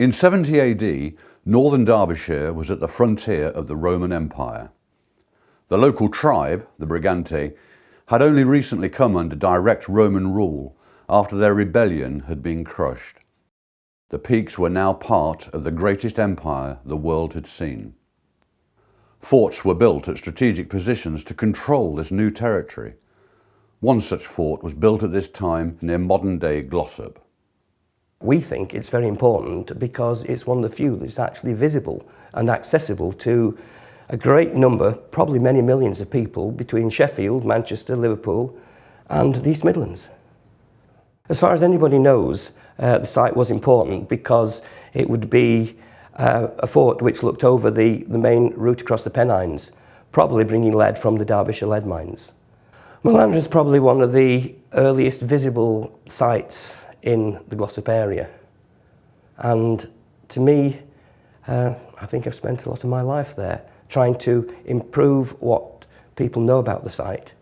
In 70 AD, northern Derbyshire was at the frontier of the Roman Empire. The local tribe, the Briganti, had only recently come under direct Roman rule after their rebellion had been crushed. The peaks were now part of the greatest empire the world had seen. Forts were built at strategic positions to control this new territory. One such fort was built at this time near modern-day Glossop. We think it's very important because it's one of the few that's actually visible and accessible to a great number, probably many millions of people between Sheffield, Manchester, Liverpool and the East Midlands. As far as anybody knows, the site was important because it would be a fort which looked over the main route across the Pennines, probably bringing lead from the Derbyshire lead mines. Melandra is probably one of the earliest visible sites in the Glossop area, and to me, I think I've spent a lot of my life there trying to improve what people know about the site.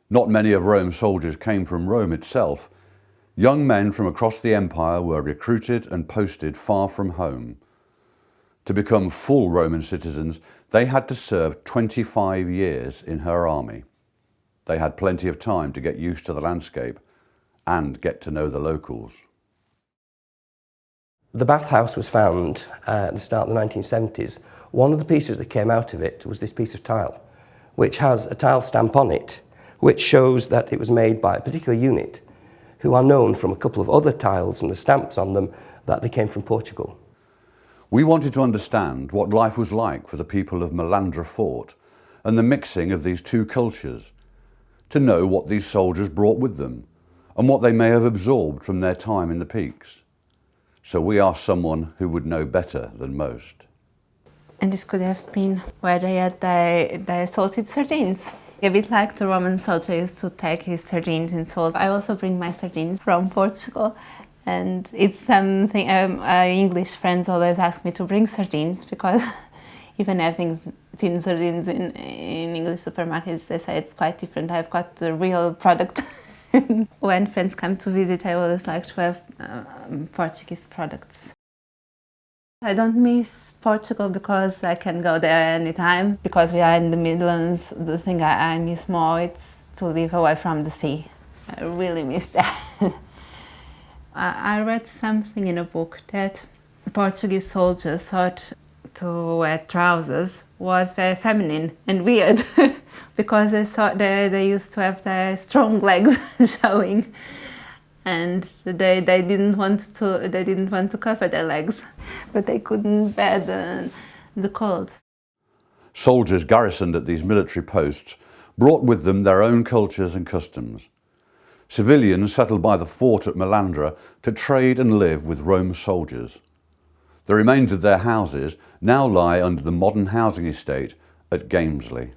Not many of Rome's soldiers came from Rome itself. Young men from across the empire were recruited and posted far from home. To become full Roman citizens, they had to serve 25 years in her army. They had plenty of time to get used to the landscape and get to know the locals. The bathhouse was found at the start of the 1970s. One of the pieces that came out of it was this piece of tile, which has a tile stamp on it, which shows that it was made by a particular unit who are known from a couple of other tiles and the stamps on them that they came from Portugal. We wanted to understand what life was like for the people of Melandra Fort and the mixing of these two cultures, to know what these soldiers brought with them and what they may have absorbed from their time in the peaks. So we asked someone who would know better than most. And this could have been where they had their salted sardines. A bit like the Roman soldier used to take his sardines in salt. I also bring my sardines from Portugal, and it's something English friends always ask me to bring sardines, because even having tin sardines in English supermarkets, they say it's quite different. I've got the real product. When friends come to visit, I always like to have Portuguese products. I don't miss Portugal because I can go there anytime. Because we are in the Midlands, the thing I miss more is to live away from the sea. I really miss that. I read something in a book that Portuguese soldiers thought to wear trousers was very feminine and weird because they thought they used to have their strong legs showing. And they didn't want to cover their legs, but they couldn't bear the cold. Soldiers garrisoned at these military posts brought with them their own cultures and customs. Civilians settled by the fort at Melandra to trade and live with Rome's soldiers. The remains of their houses now lie under the modern housing estate at Gamesley.